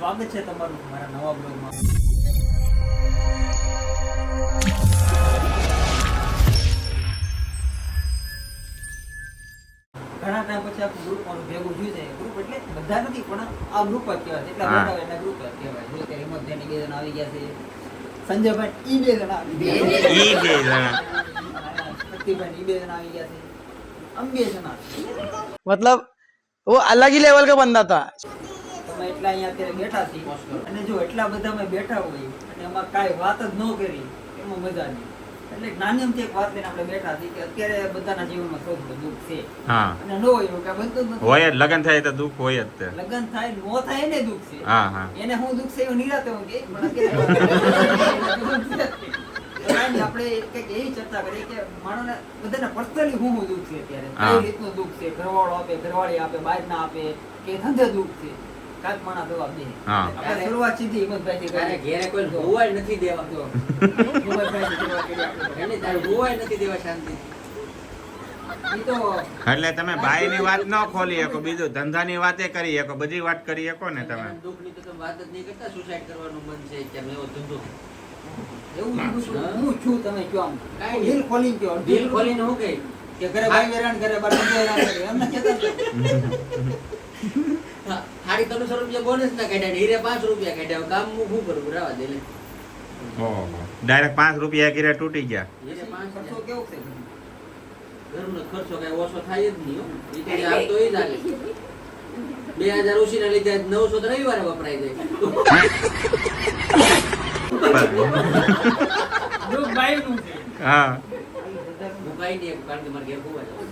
સ્વાગત છે તમારું મારા નવા બ્લોગમાં. ઘણા ટાઈમ પછી આપણું ગ્રુપ મારું ભેગું થયું છે. ગ્રુપ એટલે બધા નથી પણ આ ગ્રુપ જ કહેવાય. જેટલા મોટા હોય એના ગ્રુપ જ કહેવાય. જો કે હિંમતભાઈ બે જણા આવી ગયા છે, સંજયભાઈ ઈ બે જણા આવી ગયા છે, શક્તિભાઈ ઈ બે જણા આવી ગયા છે, અમે બે જણા. मतलब वो अलग ही लेवल का बंदा था. તમે એટલા અહીંયા અત્યારે બેઠા છીએ અને જો એટલા બધા અમે બેઠા હોય અને અમારે કાંઈ વાત જ ન કરી એમાં મજા નહીં. એટલે નાની અમથી એક વાત લઈને આપણે બેઠા છીએ કે અત્યારે બધાના જીવનમાં સૌથી મોટું દુઃખ છે. હા અને ન હોય એવું કાંઈ બનતું જ નથી. હોય જ, લગન થાય તો દુઃખ હોય જ તે. લગ્ન થાય નો થાય એને દુઃખ છે. હા હા એને હું દુઃખ છે એવું નિરાતે હું કે પણ અત્યારે આપણે કંઈક એવી ચર્ચા કરીએ કે માણસને બધાને પર્સનલી હું દુઃખ છે અત્યારે, કઈ રીતનું દુઃખ છે, ઘરવાળો આપે, ઘરવાળી આપે, બહાર ના આપે કે ધંધે દુઃખ છે, કાંઈક માણસ જવાબ દે. આપણે શરૂઆત સીધી હિંમતભાઈથી કરીએ. ઘેરે કોઈ હોવાય નથી દેવા તો હિંમતભાઈથી શરૂઆત કરીએ આપણે. એને તારે હોવાય નથી દેવા શાંતિ. ઈ તો એટલે તમે બાઈ ની વાત ન ખોલી શકો, બીજું ધંધા ની વાતે કરી શકો, બધી વાત કરી શકો ને તમે. દુઃખની તો તમે વાત જ નહીં કરતા. સુસાઇડ કરવાનું મન છે કે એવો ધંધો એવું કીધું છું. હું છું તમે કયો આમ કાંઈ દિલ ખોલીને કયો. દિલ ખોલીને હું કહી કે ઘરે ભાઈ વેરાણ કરે, બાર ધંધો વેરાણ કરે, એમને કહેતા જ નથી. 350 રૂપિયા બોનસ ના કાઢ્યા ને હીરે 5 રૂપિયા કાઢ્યા. કામ હું શું કરું? રાવા દે લે. ઓહો, ડાયરેક્ટ 5 રૂપિયા કિરે તૂટી ગયા. હીરે 5 ખર્ચો કેવો છે? ઘરનો ખર્ચો કઈ ઓછો થાય જ નહીં હો. ઈ તો આ તો ઈ જ હાલે. 2000 ઓછી ના લીધે 900 તો રવિવારે વપરાઈ જાય. દુઃખ ભાઈનું છે. હા હું કાંઈ નહીં કારણ કે મારે ઘેર હોવા જવું.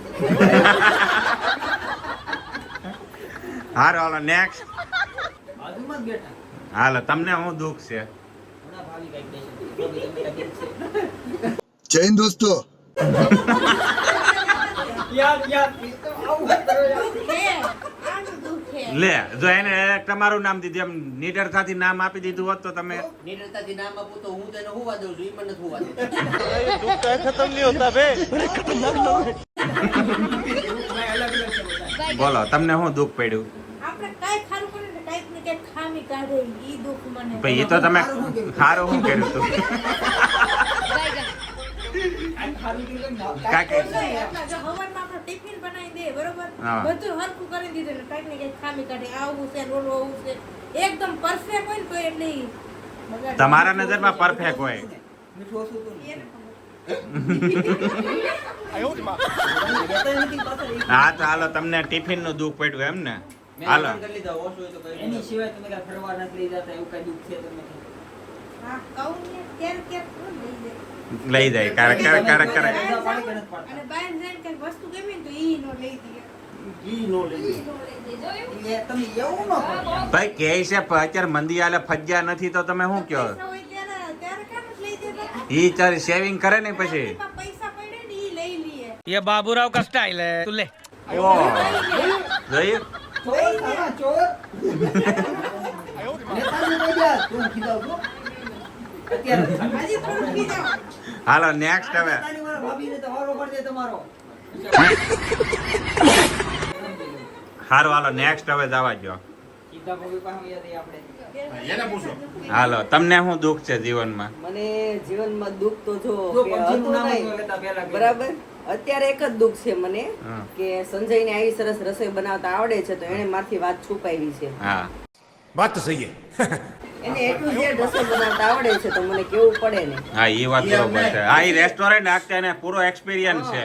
હારો, હાલો નેક્સ્ટ. બાજુમાં જ બેઠા. હાલો, તમને શું દુઃખ છે? ઘણા ભાવિ કાંઈક કહે છે. તો બી તમે કાંઈક છે. જય હિન્દ દોસ્તો. યાર ઈ તો આવું જ કરો યાર. લે, જો એને તમારું નામ દીધું, એમ નિડરતાથી નામ આપી દીધું હોત તો તમે. નિડરતાથી નામ આપું તો હું તો એને હોવા દઉં છું. ઈ મને નથી હોવા દેતો. खत्म नहीं होता बे. ભાઈ અલગ અલગ છે બધા. બોલો, તમને શું દુઃખ પડ્યું? આપણે કાઈ ખારું કરે ને કાઈક ને કાઈક ખામી કાઢે ઈ દુઃખ મને. ભાઈ, એ તો તમે સારું શું કર્યું તું? કાંઈક ખારું કર્યું ને કાંઈક- એટલા જો હવારમાં આપણે ટિફિન બનાવી દે બરોબર, હા. બધું હરખું કરી દીધું ને કાઈક ને કાઈક ખામી કાઢે. આવું છે ને ઓલું આવું છે, એકદમ પરફેક્ટ હોય ને તો એટલે ઈ બગાડે. તમારા નજરમાં પરફેક્ટ હોય. મીઠું ઓછું હતું ને. એને ખબર. કહેતા નથી પાછા ઈ. હા તો હાલો, તમને ટિફિન નું દુઃખ પડ્યું એમ ને? મેં હાલો. પણ કરી લીધા. ઓછું હોય તો કરી એની લીધા. સિવાય તમે કાંઈ ફરવા નથી લઈ જતા એવું કાંઈ દુઃખ છે તમને? હા કહું ને ક્યારેક કોણ લઈ જાય. લઈ જાય ક્યારેક ક્યારેક ક્યારેક ક્યારેક. રજા પાડી કે નથી પાડતા? અને બહાર જઈને કાંઈક વસ્તુ ગમે ને તો ઈ નો લઈ દે. ઈ નો લઈ ઈ નો લઈ દે. જો એવું જાય. તમે એવું ન કરો. ભાઈ કે છે અત્યારે મંદી આલે ફજ્યા નથી તો તમે શું કહો? પૈસા હોય ત્યારે કામ જ લઈ દેતા. ઈ ચારે સેવિંગ કરે ને પછી. એમાં પૈસા પડે ને ઈ લઈ લઈએ. ये बाबूराव का स्टाइल है. तू ले. ઓહ, જોયું? ચોર ખાવા, ચોર. નેતાજી લઈ ગયા. તું ખીજાવ છો? અત્યારે હજી થોડું પી જાઓ. હાલો નેક્સ્ટ હવે. નેતાજી વાળા ભાભીને તો વારો પડશે તમારો. હારું, હાલો નેક્સ્ટ હવે જવા દો. સીધા ભાભી પાસે વયા જઈએ આપણે. હાલો, તમને શું દુઃખ છે જીવનમાં? મને જીવનમાં દુઃખ તો જો જો કે પબજીનું હતું નામ જ નહીં. લેતા પહેલા કે. બરાબર, અત્યારે એક જ દુઃખ છે મને હા. કે સંજયને આવી સરસ રસોઈ બનાવતા આવડે છે તો એને મારથી વાત છુપાવી છે. હા, વાત તો સહી હે. એને એટલું જે રસોઈ બનાવતા આવડે છે તો મને કેવું પડે ને. હા, એ વાત બરોબર છે. હા, એ રેસ્ટોરન્ટ નાખતા એને પૂરો એક્સપિરિયન્સ છે.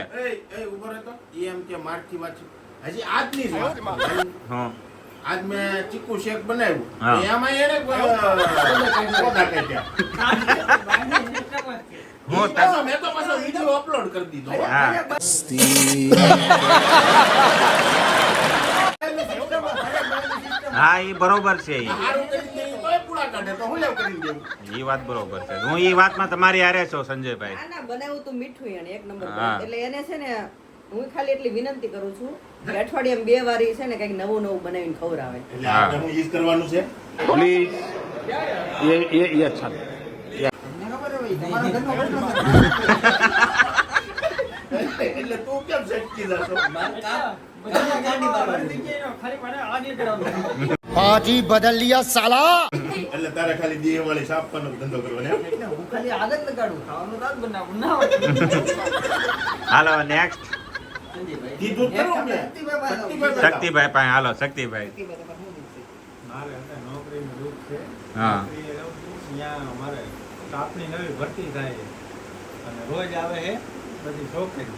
ઉભો રહેતો એમ કે મારથી વાત છે. હજી આજની જ વાત. હા, આજ મેં ચીકુ શેક બનાવ્યું. હા. એમાં એને પોતા કાઢ્યા. હું મેં તો પાછો વિડીયો અપલોડ કરી દીધો. હા, હા, એ બરોબર છે. હારું કરી દે તોય પૂળા કાઢે તો હું લેવ કરી દેવું. એ વાત બરોબર છે. હું એ વાતમાં તમારી હારે છું સંજયભાઈ. ના બનાવ્યું તો મીઠું એને એક નંબર હા. એટલે એને છે ને હું ખાલી એટલી વિનંતી કરું છું કે અઠવાડિયામાં 2 વાર ઈ છે ને કંઈક નવું નવું બનાવીને ખવડાવે. એટલે આપણે હું ઈજ કરવાનું છે. પ્લીઝ ये अच्छा. તમને ખબર હોય તમારા ઘરનો પ્રશ્ન છે. એટલે તું કેમ સટકી જશો? મારું કામ- કામ ગાંડી મારવાનું. ખાલી મને આ નહીં કરવાનું. पाजी बदल लिया साला એટલે તારે ખાલી દિવાળી સાપવાનો ધંધો કરવાનો એમ? એટલે હું ખાલી આગળ લગાડું, ખાવાનું તો જ બનાવું, ના હોય. હાલો નેક્સ્ટ સંજયભાઈ કીધું જ ખરું ને. શક્તિભાઈ પાસે હાલો શક્તિભાઈ મારે અત્યારે નોકરીનું દુઃખ છે. હા. નોકરીએ રહું છું, ત્યાં અમારે સ્ટાફની નવી ભરતી થાય છે. અને રોજ આવે છે બધી છોકરી.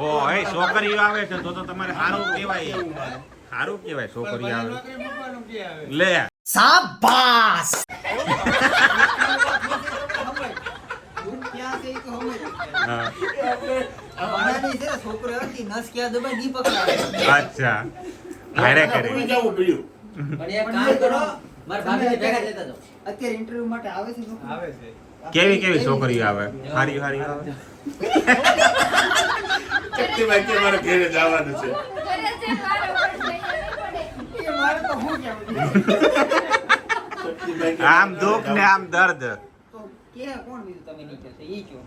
ઓ એ છોકરીઓ આવે છે તો તમારે સારું કહેવાય સારું કહેવાય છોકરીઓ આવે નોકરી મૂકવાનું કે આવે. લે દૂધ ક્યાં છે ઈ તો સમજ. હા. મારાની છે ને છોકરો હતી, નસ ક્યાં દબાઈ દી પકડાવે. અચ્છા હારે કરે ભૂલી જવું પડ્યું. પણ એક કામ કરો મારા ભાભીને ભેગા લેતા જાઓ. અત્યારે ઇન્ટરવ્યુ માટે આવે છે છોકરો? આવે છે. કેવી કેવી છોકરીઓ આવે હારી હારી આવે શક્તિભાઈ કે મારે ઘરે જવાનું છે. એ મારે તો શું કહેવું? શક્તિભાઈ કે આમ મારે દુઃખ ને આમ દર્દ તો કે કોણ બીજું તમે નહીં કહેશો? ઈ કહો.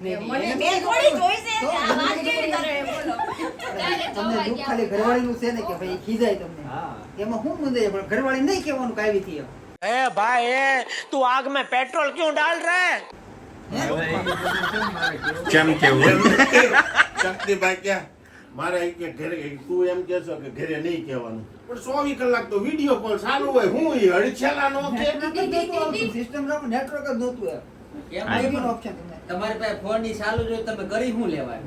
મને મેં થોડી જોઈ છે આ વાત કેવી કરે બોલો તમને દુઃખ ખાલી ઘરવાળીનું છે ને કે ભાઈ ખીજાય તમને. હા. એમાં શું મુંજાય? પણ ઘરવાળી નહીં કહેવાનું કાવી થી એમ. ए भाई तू आग में पेट्रोल क्यों डाल रहा है હવે એ બધું છે ને મારે કેવું. કેમ કેવું શક્તિભાઈ કે મારે ઈ કે ઘરે તું એમ કહેશો કે ઘરે નહીં કહેવાનું પણ 24 કલાક તો વિડિયો કોલ ચાલુ હોય હું ઈ હડછેલા નો કે સિસ્ટમ રાખો, નેટવર્ક જ નહોતું એમ. કેમ આ નહીં? એનો option તમને. તમારી પાસે ફોન ની ચાલુ જો તમે કરી શું લેવાય?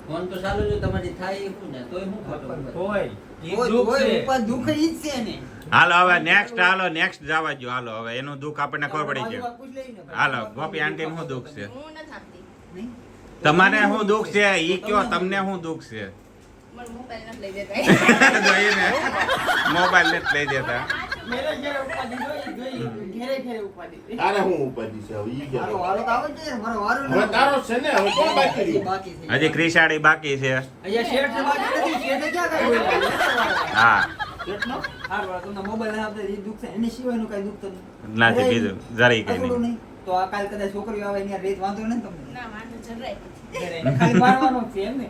ફોન તો ચાલુ જો તમારી થાય એ શું ને તોય શું ખોટું પણ બોલે? તોય ઈ હોય, દુઃખ હોય, છે. ઉપર દુઃખ ઈ જ છે ને. હાલો હવે નેક્સ્ટ હાલો નેક્સ્ટ જવા દો હાલો હવે એનું દુઃખ આપણને ખબર પડી ગયું પૂછ લઈને ભાઈ. હાલો ગોપી આંટી શું દુઃખ છે હું નથી આપતી નહીં? તમારે શું દુઃખ છે ઈ કયો તમને શું દુઃખ છે મને મોબાઈલ નથી લઈ દેતા જોઈને મોબાઈલ ને જ લઈ દેતા ઘેરે ઘેરે ઉપાધિ જોઈ, ઘેરે ઘેરે ઉપાધિ. તારે હું ઉપાધિ છે હવે ઈ કે મારો વારો તો આવે છે, મારો વારો હવે નથી. તારો છે ને હવે કોણ બાકી રહ્યું? બાકી છે. હજી ક્રિસાડી બાકી છે અહીંયા શેઠ ને બાકી નથી, શેઠે ક્યાં કાંઈ બોલ્યા? હા કેટલો? હારું, આ તમને મોબાઈલ ના આપે એ દુઃખ છે, એની સિવાયનું કાંઈ દુઃખ તો નહીં. નથી બીજું જરી કઈ આ થોડું નહીં નહીં. તો આ કાલ કદાચ છોકરીઓ આવે એની હારે રેત વાંધો નહીં ને તમને? ના વાંધો જરાય ઘરે એને ખાલી મારવાનો જ છે એમ ને?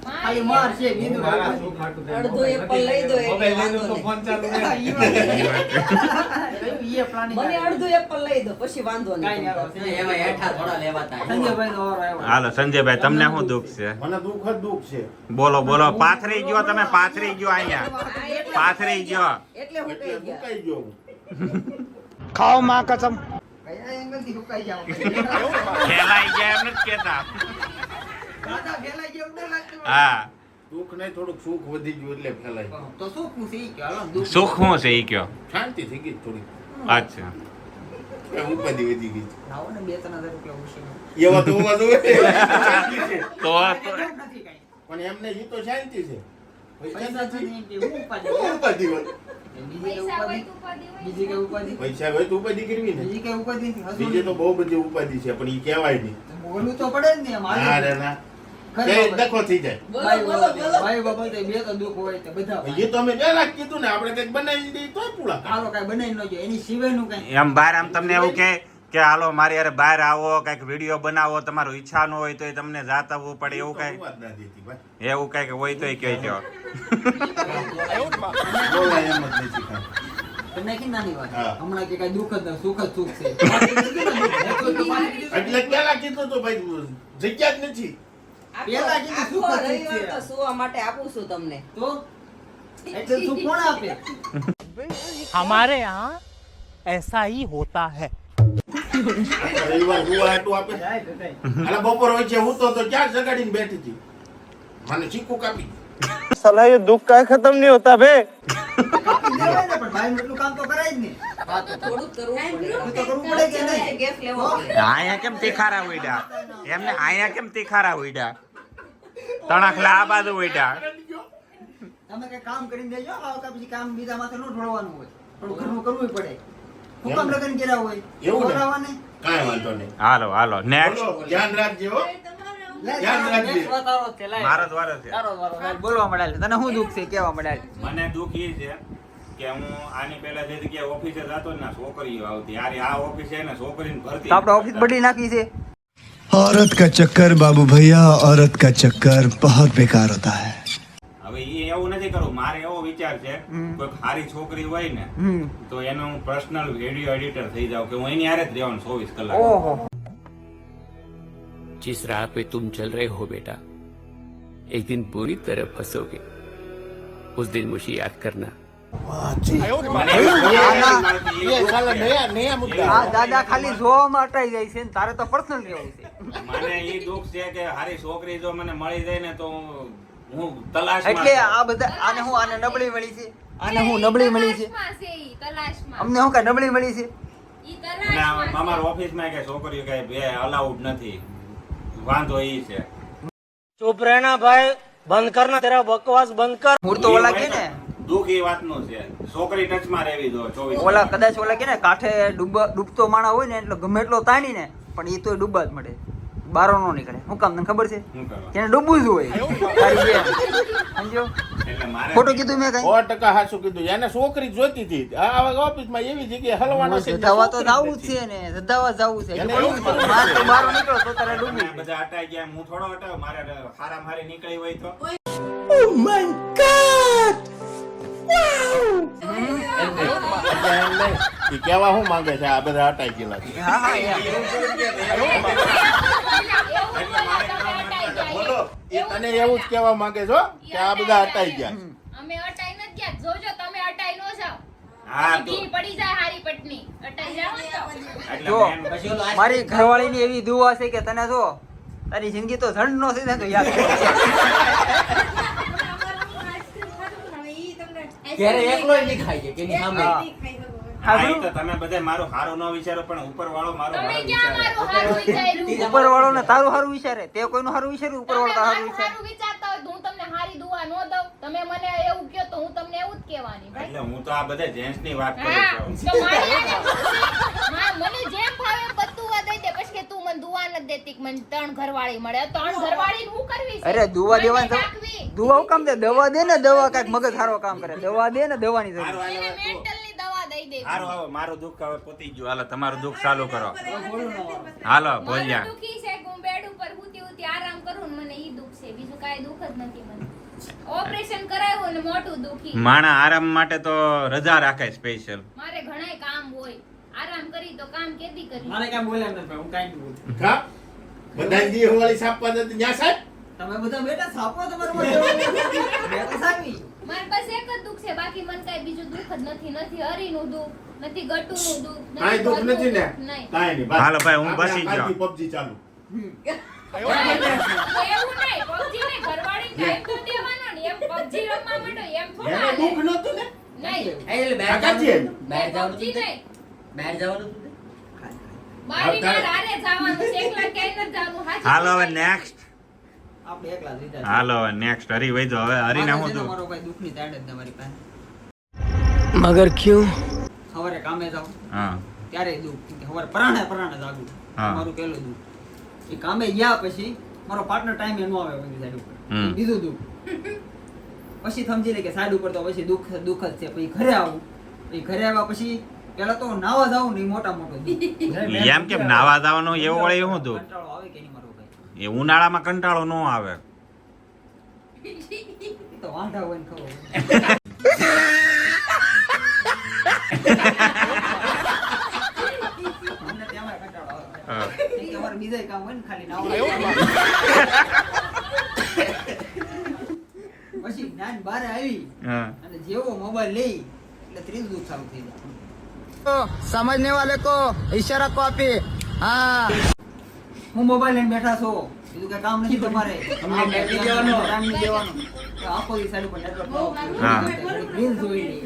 ખાલી માર છે, બીજું મારા કાંઈ સુખ હાટુ અડધો દેવું એપલ લઈ દો એટલે મોબાઈલ લઈ દો તો વાંધો ફોન ચાલુ રહે. ઈ વાત છે. ઈ એ planning મને આવે. અડધું એપલ લઈ દો પછી વાંધો કાંઈ નહીં નહીં આવે. એવા હેઠા થોડા લેવાતા સંજયભાઈ નો વારો આવ્યો. હાલો સંજયભાઈ તમને શું દુઃખ છે મને દુઃખ જ દુઃખ છે બોલો બોલો પાથરી ગયો તમે પાથરી ગયો અહીંયા પાથરી ગયો એટલે હું એટલે કહી ગયા મુકાઈ ગયો હું. खाओ माँ कसम કયા એંગલથી હુકાઈ જાવ? ફેલાઈ ગયા એમ નથી કેતા દાદા ફેલાઈ ગયા એવું ન લાગતું? હા દુઃખ નહીં થોડુંક સુખ વધી ગયું એટલે ફેલાય તો શું પૂછે ઈ કે હાલો દુઃખ. સુખ શું છે ઈ કયો શાંતિ થઈ ગઈ થોડી અચ્છા ઉપાધિ વધી ગઈ લાવો ને 2-3 હજાર રૂપિયા ઉછીનો. એવા તો હોવા જોઈએ. શાંતિ છે. તો જરૂર નથી કાંઈ. પણ એમને ઈ તો શાંતિ છે પૈસા પૈસા છે ને એમ કે હું ઉપાધિ? શું ઉપાધિ હોય? બીજી કઈ ઉપાધિ? બીજી કઈ ઉપાધિ? પૈસા હોય તો ઉપાધિ કરવી ને બીજી કઈ ઉપાધિ નથી. હસવું બીજે તો બહુ બધી ઉપાધિ છે પણ ઈ કહેવાય નહીં બોલવું તો પડે જ ને એમ. હાલો. ના રે ના ખરી એ બાબત. ડખો થઈ જાય બોલો ભાઈ બોલો બાબતે, બોલો ભાઈ બાબતે બે તો દુઃખ હોય તો બધા એ તો અમે પહેલા જ કીધું ને આપણે કંઈક બનાવી દઈએ તોય પૂરા કરે. હાલો કાંઈ બનાવી ન જોઈએ એની સિવાયનું કાંઈ. એમ બહાર આમ તમને એવું કે હાલો મારી યાર બહાર આવો કઈક વિડીયો બનાવો તમારું ઈચ્છા ન હોય તો તમને જાત આવવું પડે એવું કઈ વાત ના દેતી ભાઈ એવું કઈક હોય તો કઈ કયો બોલાય એમ જ નથી કાંઈ. તમને કે નાની વાત હા. હમણાં કે કાંઈ દુઃખ જ નથી, સુખ જ સુખ છે. એટલે પહેલા કીધું તો ભાઈ જગ્યા જ નથી પેલા કીધું આખો સુખ જ સુખ રવિવાર છે. તો સુવા માટે આપું છું તમને તો એટલે સુખ કોણ આપે? हमारे यहाँ ऐसा ही होता है રવિવાર હુવા હાટું આપે જાય તો જાય. અને બપોર વચ્ચે હું તો ક્યાં જગાડીને બેઠી હતી મને ચીકુ કાપી साला ये दुख का खत्म नहीं होता बे કાપી દેવાય ને, પણ ભાઈનું એટલું કામ તો કરાય જ ને. વાત તો થોડુંક કરવું એટલું તો પડે કરવું પડે કે નહીં? ગેપ લેવો પડે અહીંયા કેમ તીખારા ઉડ્યા એમને અહીંયા કેમ તીખારા ઉડ્યા તણખલા આ બાજુ ઉડ્યા તમે કઈ કામ કરીને દેજો, આવો કાં પછી કામ બીજા માથે ન ઢોળવાનું હોય. થોડું ઘરનું કરવું પડે. હું કામ લગન કર્યા હોય એવું ને? બોલાવાને. કાંઈ વાંધો નહીં હાલો હાલો નેક્સ્ટ બોલો, ધ્યાન રાખજો હો. લે, યાદ તારો રાખજે. next વાત આવો જ છે, લાય. મારો દ્વાર છે તારો વારો, લાય. બોલવા મળ્યા તને શું દુઃખ છે કેવા મળ્યા? મને દુઃખ એ છે કે હું આની પહેલા જે જગ્યાએ ઓફિસે જતો ને છોકરીઓ આવતી યાર આ ઓફિસ છે ને છોકરીને ભરતી તો આપણે ઓફિસ બદલી નાખી છે. औरत का चक्कर बाबू भैया औरत का चक्कर बहुत बेकार होता है હવે એ એવું નથી કરવું. મારે એવો વિચાર છે કોઈ સારી છોકરી હોય ને તો એનો હું પર્સનલ વિડીયો એડિટર થઈ જાઉં કે હું એની હારે જ રહેવાનું 24 કલાક. ઓહો जिस राह पे तुम चल रहे हो बेटा एक दिन बुरी तरह फंसोगे उस दिन मुझे याद करना આ દાદા ખાલી જોવામાં અટાઈ જાય છે ને તારે તો પર્સનલ રહેવું છે. મને એ દુઃખ છે કે સારી છોકરી જો મને મળી જાય ને તો હું તલાશમાં એટલે છું. આ બધા આને હું આને નબળી મળી છે, આને હું નબળી મળી છે, અમને હું કઈ નબળી મળી છે. અને અમારા ઓફિસમાં કે છોકરીઓ કઈ બે અલાઉડ નથી. વાંધો ઈ છે. चुप रहना भाई बंद करना तेरा बकवास बंद कर મૂળ તો ઓલા કે ને દુઃખ એ વાતનું છે. છોકરી ટચમાં રહેવી દો 24 ઓલા કદાચ ઓલા કે ને કાંઠે ડૂબતો માણા હોય ને એટલે ગમે એટલો તાણી ને પણ એ તો ડૂબવા જ મળે, બારો નો નીકળે. શું કામ તને ખબર છે? શું કરવા? કે એને ડૂબવું જ હોય. તારી બેન. સમજો? એટલે મારે ખોટું કીધું મેં કઈ? 100% સાચું કીધું. એને છોકરી જોઈતી હતી. આ ઓફિસમાં એવી જગ્યાએ હલવાનો છે. ધધાવા તો જાવું જ છે ને, ધધાવા જાવું છે. એને હજુ એવું જ પણ માર તો બારો નીકળો તો તારે ડૂબી તમે બધા હટાઈ ગયા, હું થોડો હટાવ. મારે હારામ હારી નીકળી હોય તો ઈ કેવા શું માંગે છે આ બધા હટાઈ ગયેલા છે? હા હા યાર. બોલો ઈ તને એવું જ કહેવા માંગે છો કે આ બધા હટાઈ ગયા? અમે અટાઈ નથી ગયા. જોજો તમે અટાઈ નો જાવ. હા તો ધી પડી જાય હારી પટની. અટાઈ જાવ ને તો. એટલે જો મેન પછી ઓલો આજ- મારી ઘરવાળીની એવી દુઆ છે કે તને જો તારી જિંદગી તો ઝંડ નો થઈ જાય તો યાદ રાખજે. ઘેરે એકલો નહીં ખાઈ જાય કે એની સામે. હા. હા, ઈ તો તમે બધા મારું હારું ન વિચારો પણ ઉપર વાળો મારો તમે હારું ક્યાં વિચારે. મારું હારું વિચાર્યું? ઉપર વાળો ને તારું હારું વિચારે, તે કોઈનું હારું વિચાર્યું? ઉપર વાળો તમે તારું મારું વિચારે. હારું વિચારતા હોય તો હું તમને હારી દુઆ નો દઉં. તમે મને એવું કહો તો હું તમને એવું જ કહેવાની ભાઈ. એટલે હું તો આ બધા જેન્ટ્સ ની વાત કરું હા, છું. તો મારી આગળ મને જેમ ફાવે એમ બધું વા દઈ દે. પછી કે તું મને દુઆ નથી દેતી કે મને 3 ઘરવાળી મળે. 3 ઘરવાળી હું કરવી છે? અરે દુઆ મને દેવાની રાખવી. દુઆ હું કામ દે? દવા દે ને, દવા કાંઈક મગજ સારો કામ કરે. દવા દે ને, દવાની જરૂર. હારું, એને હાલો, તું. મેન્ટલની દવા દઈ દે. હારું, હવે મારું દુઃખ હવે પતી ગયું. હાલો તમારું દુઃખ ચાલુ કરો. હાલો ભોલિયા. મારું દુખી છે કે હું બેડ ઉપર હુતી આરામ કરું ને મને ઈ દુખ છે. બીજું કાંઈ દુખ જ નથી મને. ઓપરેશન કરાવ્યું ને મોટું દુખી. માણા આરામ માટે તો રજા રાખે સ્પેશિયલ. મારે ઘણાય કામ હોય. આરામ કરી તો કામ કેદી કરી. મને કાંઈ બોલ્યા નથી, હું કાંઈ નહીં બોલું. હા? બધાને દિવાળી સાપવા જતી ન્યા સાહેબ? તમે બધા બેટા સાપો તમારું મત. મેં તો સાપી. મારે બસ એક જ દુખ છે. બાકી મને કાંઈ બીજું દુખ જ નથી. નથી હરીનું દુખ, નથી ગટુનું દુખ, કાંઈ દુઃખ બધું નથી ને? દુઃખ. નહીં. કાંઈ નહીં. બસ. હાલો ભાઈ, હું આપણે બસી ગયો. કાલથી PUBG ચાલુ. એવું નહીં. PUBG નહીં. ઘરવાળીને ટાઈમ તો દેવાનો ને. એમ PUBG રમવા માંડો એમ થોડા એને હાલે. દુઃખ નહોતું ને? નહીં. એટલે બહાર કાકાજી એમ. બહાર જવાનું PUBG હતું તે? નહીં. બહાર જવાનું હતું તે? બારી બાર હારે જવાનું છે. એકલા ક્યાંય નથી જવાનું. હાચી હાલો હવે વાત. નેક્સ્ટ. આપણે એકલા જ લીધા છે. હાલો હવે નેક્સ્ટ હરી વૈજો. હવે હરીને મારે હું છે ને દુઃખ. મારો ભાઈ દુઃખની તાડ જ તમારી પાસે. मगर क्यों સવારે કામે જાઉં હા ત્યારે દુઃખ. કેમ કે સવારે પરાણે જાગું. હા. મારું પહેલું દુઃખ. એ કામે ગયા પછી મારો પાર્ટનર ટાઈમે ન આવે બધી સાઈડ ઉપર. હમ. એ બીજું દુઃખ. પછી સમજી લે કે સાઈડ ઉપર તો પછી દુઃખ જ છે. પછી ઘરે આવું. પછી ઘરે આવ્યા પછી પેલા તો નાવા જાવું ને ઈ મોટા મોટો દુઃખ. એમ કેમ નાવા જવાનું એવું વળે એવું દુઃખ? કંટાળો આવે કે નહીં મારો ભાઈ? એ ઉનાળામાં કંટાળો ન આવે. એ તો વાંઢા હોય ને ખબર હોય. અમને તેમાંય કંટાળો આવે. હા. કેમ કે અમારે બીજાય કામ હોય ને ખાલી નાવાનું. પછી જ્ઞાન બહાર આવી હા. અને જેવો મોબાઈલ લઈ એટલે ત્રીજું દુઃખ ચાલુ થઈ જાય. समझने वाले को इशारा कॉपी हाँ હું મોબાઈલ લઈને બેઠા છો, બીજું કઈ કામ નથી તમારે. અમને net નહીં દેવાનો. ટાઈમ નહીં દેવાનો. તો આખો દી સાઈડ ઉપર નેટવર્ક હા. રીલ જોઈ લે.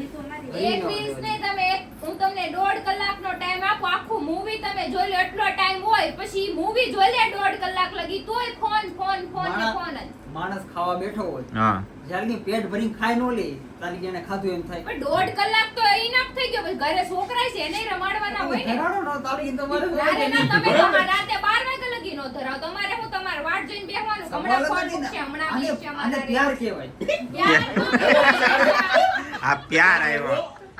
એક રીલ્સ નહીં તમે હું તમને 1.5 કલાકનો ટાઈમ આપો. આખું મૂવી તમે જોઈ લો. એટલો ટાઈમ હોય પછી મૂવી જોઈ લે 1.5 કલાક લગી તોય ફોન ફોન ફોન ને ફોન જ. માણસ ખાવા બેઠો હોય હા. જ્યારે કે પેટ ભરીને ખાઈ નો લે તારી જેને ખાધું એમ થાય. પણ 1.5 કલાક તો ઇનફ થઈ ગયો. પછી ઘરે છોકરા છે એને રમાડવાના હોય ને. ધરાડો નો તારી તમારે રાતે ના તમે તમારે રાતે 12 વાગ્યા લગી નો ધરાવ. તમારે હું તમારે વાટ જોઈને બેહવાનું. હમણાં ફોન મૂકશે, હમણાં મૂકશે, આને હમણાં પ્યાર કહેવાય. પ્યાર નો કહેવાય. આ પ્યાર આવ્યો.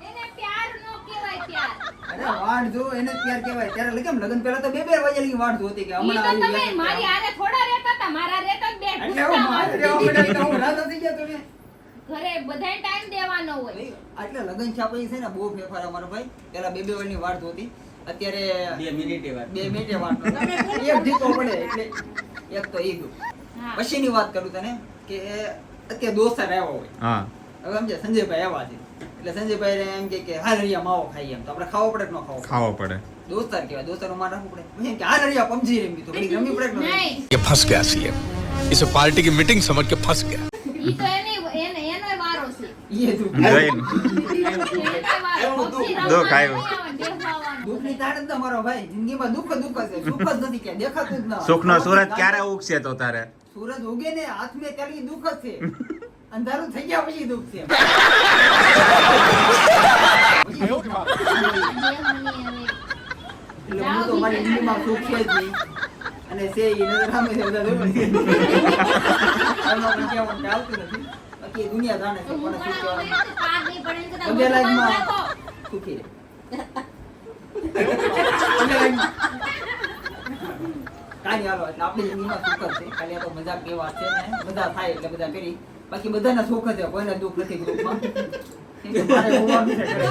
એને પ્યાર નો કહેવાય પ્યાર. અરે વાટ જો એને જ પ્યાર કહેવાય. ત્યારે કેમ લગ્ન પહેલા તો 2 વાગ્યાની વાટ જોતી કે ઈ હમણાં તો આવી તમે મારી હારે થોડા રહેતા હતા, મારા રહેતા જ બે એટલે હું મારે રહેવા માટે તો હું રાત થઈ ગયા તમે. ઘરે બધાય ટાઈમ દેવાનો હોય. ભાઈ, આટલા લગ્ન છે પછી છે ને બહુ ફેરફાર અમારો ભાઈ. પહેલા 2 વાગ્યાની વાટ જોતી, અત્યારે 2 મિનિટે વાત 2 મિનિટે વાટ જોતી. એક ઢીકો પડે એટલે એક તો ઈ ગયું. હા. પછીની વાત કરું તને કે અત્યારે દોસ્તાર આવ્યા હોય. હા હવે સમજે સંજયભાઈ આવ્યા છે એટલે સંજયભાઈ એમ કે હાલરિયા માવો ખાઈએ એમ તો આપણે ખાવો પડે કે ન ખાવો પડે? ખાવો પડે. દોસ્તાર કહેવાય, દોસ્તારનું માન રાખવું પડે. પછી એમ કે હાલરિયા પબજી રમી તો ઘડીક રમવી પડે કે ન રમવી? નહીં, ये फंस गया सीएम इसे पार्टी की मीटिंग समझ के फंस गया ઈ તો એનોય વારો છે. ઈ દુઃખ એનોય વારો. પક્ષી રમવાનું દુઃખ આવ્યું. નહીં આવે, દેખાવાનું. દુઃખની તાણ જ તમારો ભાઈ. જિંદગીમાં દુઃખ જ છે, સુખ જ નથી ક્યાંય દેખાતું જ ના. સુખનો સૂરજ ક્યારે ઉગશે તો તારે? સૂરજ ઉગે ને હાથમાં ત્યારે ઈ દુઃખ જ છે. અંધારું થઈ ગયા પછી દુઃખ છે. એટલે હું તો મારી જિંદગીમાં સુખ છે જ નહીં. અને છે ઈ નજર સામે છે બધા જોઈ લે. એમાં પણ કહેવાનું કે આવતું નથી. બાકી દુનિયા જાણે છે કોને શું કહેવાનું. પાર નહીં પડે ને કદાચ પગે બધું લાગમાં નાખો. સુખી રહે. પગે લાગમાં. કાંઈ હાલો એટલે આપણી જિંદગીમાં સુખ જ છે. ખાલી આ તો મજાક ની વાત છે ને બધા થાય એટલે બધા કરી. બાકી બધાના સુખ જ છે, કોઈને દુઃખ નથી ગ્રુપમાં. કેમ કે મારે હોવાનું છે ઘરે.